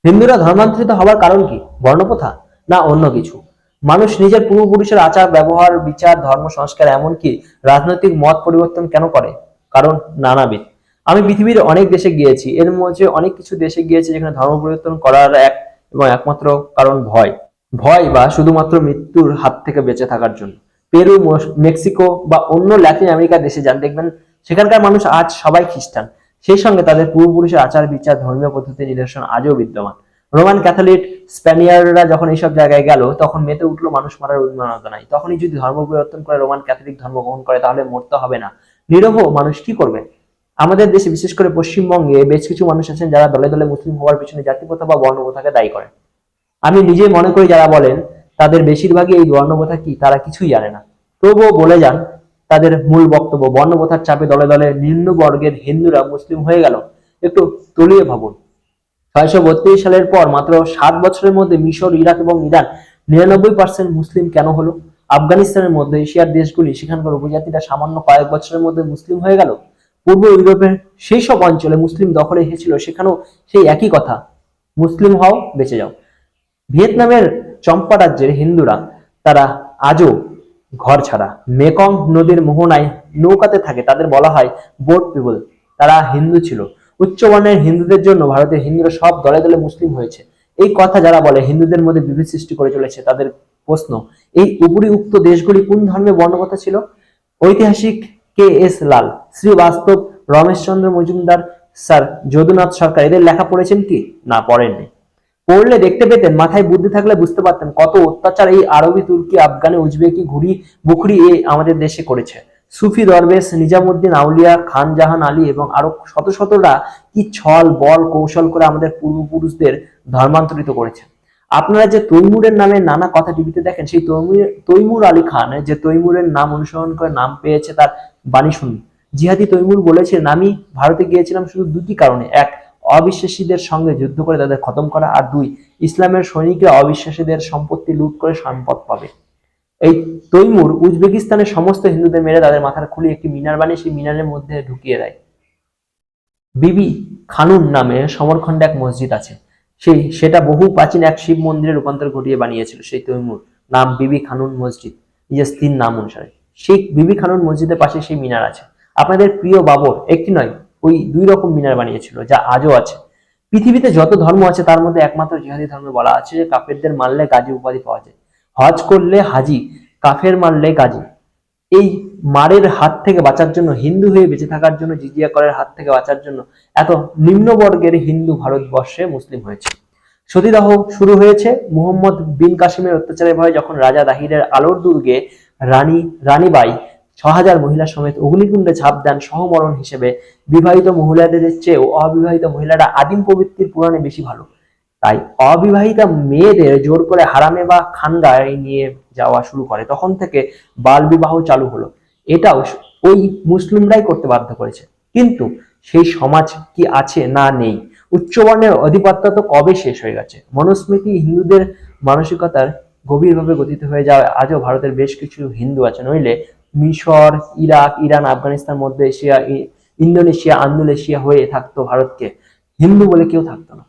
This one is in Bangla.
হিন্দুরা ধর্মান্তরিত হবার কারণ কি? বর্ণপ্রথা না অন্য কিছু? মানুষ নিজের পূর্বপুরুষের আচার ব্যবহার বিচার ধর্ম সংস্কার এমনকি রাজনৈতিক মত পরিবর্তন কেন করে? কারণ নানাবিধ। আমি পৃথিবীর অনেক দেশে গিয়েছি, এর মধ্যে অনেক কিছু দেশে গিয়েছি যেখানে ধর্ম পরিবর্তন করার এক এবং একমাত্র কারণ ভয়। ভয় বা শুধুমাত্র মৃত্যুর হাত থেকে বেঁচে থাকার জন্য। পেরু, মেক্সিকো বা অন্য ল্যাটিন আমেরিকার দেশে যান, দেখবেন সেখানকার মানুষ আজ সবাই খ্রিস্টান। সেই সঙ্গে তাদের পূর্বপুরুষের আচার বিচার ধর্মীয় পদ্ধতির নিদর্শন আজও বিদ্যমান। রোমান ক্যাথলিক স্প্যানিয়ার্ডরা যখন এইসব জায়গায় গেল তখন মেতে উঠলো মানুষ মারার উন্মাদনা নাই। তখনই যদি ধর্ম পরিবর্তন করে রোমান ক্যাথলিক ধর্ম গ্রহণ করে তাহলে মরতে হবে না। নিরহ মানুষ কি করবে? আমাদের দেশে বিশেষ করে পশ্চিমবঙ্গে বেশ কিছু মানুষ আছেন যারা দলে দলে মুসলিম হওয়ার পিছনে জাতিপ্রথা বা বর্ণপ্রথাকে দায়ী করেন। আমি নিজে মনে করি যারা বলেন তাদের বেশিরভাগই এই বর্ণপ্রথা কি তারা কিছুই জানে না। তবুও বলে যান তাদের মূল বক্তব্য, বর্ণপ্রথার চাপে দলে দলে নিম্ন বর্গের হিন্দুরা মুসলিম হয়ে গেল। একটু তলিয়ে ভাবুন, ৬৩২ সালের পর মাত্র ৭ বছরের মধ্যে মিশর, ইরাক এবং ইরান ৯৯% মুসলিম কেন হলো? আফগানিস্তানের মধ্যে এশিয়ার দেশগুলি সেখানকার উপজাতিরা সামান্য কয়েক বছরের মধ্যে মুসলিম হয়ে গেল। পূর্ব ইউরোপের সেই সব অঞ্চলে মুসলিম দখলে এসেছিল, সেখানেও সেই একই কথা, মুসলিম হও বেঁচে যাও। ভিয়েতনামের চম্পা রাজ্যের হিন্দুরা তারা আজও ঘর ছাড়া মেকং নদীর মোহনায় নৌকাতে থাকে, তাদের বলা হয় বোট পিপল। তারা হিন্দু ছিল। উচ্চবর্ণের হিন্দুদের জন্য ভারতের হিন্দুরা সব দলে দলে মুসলিম হয়েছে। এই কথা যারা বলে হিন্দুদের মধ্যে বিভেদ সৃষ্টি করে চলেছে, তাদের প্রশ্ন, এই উপরিউক্ত দেশগুলি কোন ধর্মের বর্ণকথা ছিল? ঐতিহাসিক KS লাল, শ্রীবাস্তব, রমেশচন্দ্র মজুমদার, স্যার যদুনাথ সরকার এদের লেখা পড়েছেন কি? না, পড়েননি। পড়লে দেখতে পেতেন, মাথায় বুদ্ধি থাকলে বুঝতে পারতেন কত অত্যাচার এই আরবি, তুর্কি, আফগানি, উজবেকি, ঘুরি বুখরি আমাদের দেশে করেছে। সুফি দরবেশ, নিজামুদ্দিন আউলিয়া, খান জাহান আলী এবং আরো শত শতরা কি ছল বল কৌশল করে আমাদের পূর্বপুরুষদের ধর্মান্তরিত করেছে। আপনারা যে তৈমুরের নামে নানা কথা টিভিতে দেখেন, সেই তৈমুর আলী খান যে তৈমুরের নাম অনুসরণ করে নাম পেয়েছে তার বাণী শুনুন। জিহাদি তৈমুর বলেছেন, আমি ভারতে গিয়েছিলাম শুধু দুটি কারণে, এক, অবিশ্বাসীদের সঙ্গে যুদ্ধ করে তাদের খতম করা, আর দুই, ইসলামের সৈনিকরা অবিশ্বাসীদের সম্পত্তি লুট করে সম্পদ পাবে। এই তৈমুর উজবেকিস্তানের সমস্ত হিন্দুদের মেরে তাদের মাথার খুলি একটি মিনার বানিয়ে সেই মিনারের মধ্যে ঢুকিয়ে দেয়। বিবি খানুন নামে সমরখণ্ডে এক মসজিদ আছে, সেটা বহু প্রাচীন এক শিব মন্দিরে রূপান্তর ঘটিয়ে বানিয়েছিল সেই তৈমুর। নাম বিবি খানুন মসজিদ, নিজের স্ত্রীর নাম অনুসারে। সেই বিবি খানুন মসজিদের পাশে সেই মিনার আছে। আপনাদের প্রিয় বাবর একটি নয়, ওই 2 রকম মিনার বানিয়েছিল, যা আজও আছে। পৃথিবীতে যত ধর্ম আছে তার মধ্যে একমাত্র জিহাদি ধর্মে বলা আছে যে কাফেরদের মারলে গাজী উপাধি পাওয়া যায়। হজ করলে হাজি, কাফের মারলে গাজী। এই মারের হাত থেকে বাঁচার জন্য, হিন্দু হয়ে বেঁচে থাকার জন্য, জিজিয়া করের হাত থেকে বাঁচার জন্য এত নিম্নবর্গের হিন্দু ভারতবর্ষে মুসলিম হয়েছে। সতীদাহ শুরু হয়েছে মুহাম্মদ বিন কাসিমের অত্যাচারের ভয়ে, যখন রাজা দাহিরের আলোর দুর্গে রানীবাই ৬০০০ মহিলা সমেত অগ্নিকুণ্ডে ঝাঁপ দেন সহমরণ হিসেবে। বিবাহিত মহিলাদের চেয়েও অবিবাহিত মহিলারা আদিম প্রবৃত্তির পুরাণে বেশি ভালো, তাই অবিবাহিতা মেয়েদের জোর করে হারামে বা খানগায় নিয়ে যাওয়া শুরু করে। তখন থেকে বাল বিবাহ চালু হলো। এটাও ওই মুসলিমরাই করতে বাধ্য করেছে। কিন্তু সেই সমাজ কি আছে? না, নেই। উচ্চবর্ণের আধিপত্য তো কবে শেষ হয়ে গেছে। মনুস্মৃতি হিন্দুদের মানসিকতার গভীরভাবে গঠিত হয়ে যাওয়া আজও ভারতের বেশ কিছু হিন্দু আছে, নইলে মিশর, ইরাক, ইরান, আফগানিস্তান, মধ্য এশিয়া, ইন্দোনেশিয়া, আন্দোলেশিয়া হয়ে থাকতো ভারতকে, হিন্দু বলে কেউ থাকতো না।